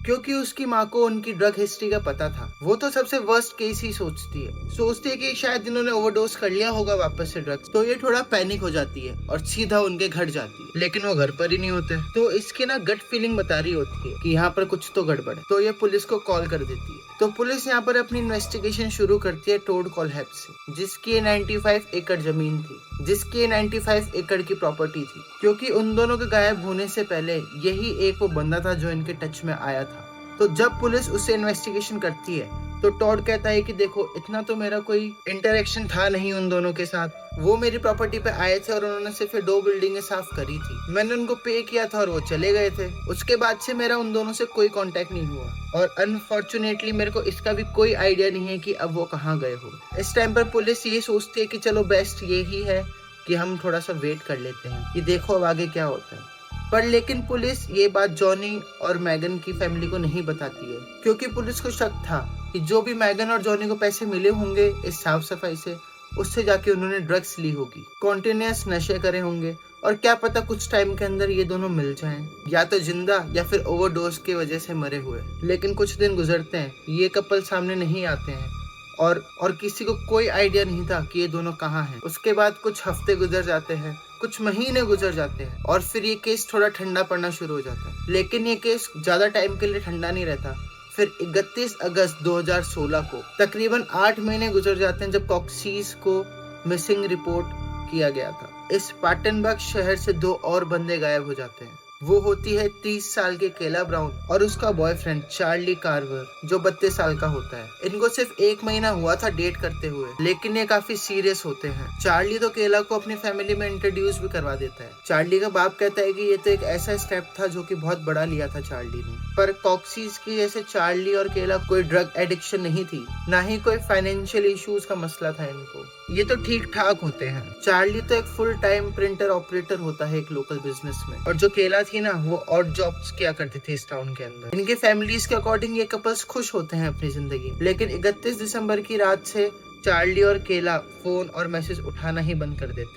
क्योंकि उसकी माँ को उनकी ड्रग हिस्ट्री का पता था। वो तो सबसे वर्स्ट केस ही सोचती है कि शायद इन्होंने ओवरडोज कर लिया होगा वापस से ड्रग्स। तो ये थोड़ा पैनिक हो जाती है और सीधा उनके घर जाती है, लेकिन वो घर पर ही नहीं होते। तो इसकी ना गट फीलिंग बता रही होती है कि यहाँ पर कुछ तो गड़बड़ है। तो ये पुलिस को कॉल कर देती है। तो पुलिस यहाँ पर अपनी इन्वेस्टिगेशन शुरू करती है टोड कोलहैप से, जिसकी 95 एकड़ जमीन थी, जिसकी 95 एकड़ की प्रॉपर्टी थी। क्योंकि उन दोनों के गायब होने से पहले यही एक वो बंदा था जो इनके टच में आया था। तो जब पुलिस उससे इन्वेस्टिगेशन करती है तो टॉड कहता है कि देखो, इतना तो मेरा कोई इंटरेक्शन था नहीं उन दोनों के साथ। वो मेरी प्रॉपर्टी पे आए थे और उन्होंने सिर्फ 2 बिल्डिंगें साफ करी थी। मैंने उनको पे किया था और वो चले गए थे। उसके बाद से मेरा उन दोनों से कोई कांटेक्ट नहीं हुआ और अनफॉर्चुनेटली मेरे को इसका भी कोई आइडिया नहीं है कि अब वो कहाँ गए हो। इस टाइम पर पुलिस ये सोचती है कि चलो बेस्ट यही है कि हम थोड़ा सा वेट कर लेते हैं कि देखो अब आगे क्या होता है। पर लेकिन पुलिस ये बात जॉनी और मैगन की फैमिली को नहीं बताती है, क्योंकि पुलिस को शक था कि जो भी मैगन और जॉनी को पैसे मिले होंगे इस साफ सफाई से, उससे जाके उन्होंने ड्रग्स ली होगी, कॉन्टिन्यूअस नशे करे होंगे और क्या पता कुछ टाइम के अंदर ये दोनों मिल जाएं, या तो जिंदा या फिर ओवरडोज की वजह से मरे हुए। लेकिन कुछ दिन गुजरते हैं, ये कपल सामने नहीं आते हैं और किसी को कोई आइडिया नहीं था कि ये दोनों कहाँ हैं। उसके बाद कुछ हफ्ते गुजर जाते हैं, कुछ महीने गुजर जाते हैं और फिर ये केस थोड़ा ठंडा पड़ना शुरू हो जाता है। लेकिन ये केस ज्यादा टाइम के लिए ठंडा नहीं रहता। फिर 31 अगस्त 2016 को तकरीबन 8 महीने गुजर जाते हैं जब कॉक्सीज को मिसिंग रिपोर्ट किया गया था। इस पाटनबर्ग शहर से 2 और बंदे गायब हो जाते हैं। वो होती है 30 साल के केला ब्राउन और उसका बॉयफ्रेंड चार्ली कार्वर, जो 32 साल का होता है। इनको सिर्फ 1 महीना हुआ था डेट करते हुए, लेकिन ये काफी सीरियस होते हैं। चार्ली तो केला को अपनी फैमिली में इंट्रोड्यूस भी करवा देता है। चार्ली का बाप कहता है कि ये तो एक ऐसा स्टेप था जो कि बहुत बड़ा लिया था चार्ली ने। पर कॉक्सीज की जैसे चार्ली और केला कोई ड्रग एडिक्शन नहीं थी, ना ही कोई फाइनेंशियल इश्यूज का मसला था इनको। ये तो ठीक ठाक होते हैं। चार्ली तो एक फुल टाइम प्रिंटर ऑपरेटर होता है एक लोकल बिजनेस में, और जो केला थी ना, वो ऑड जॉब्स किया करते थे इस टाउन के अंदर। इनके फैमिलीज के अकॉर्डिंग ये कपल्स खुश होते हैं अपनी जिंदगी। लेकिन 31 दिसंबर की रात से चार्ली और केला फोन और मैसेज उठाना ही बंद कर देते हैं।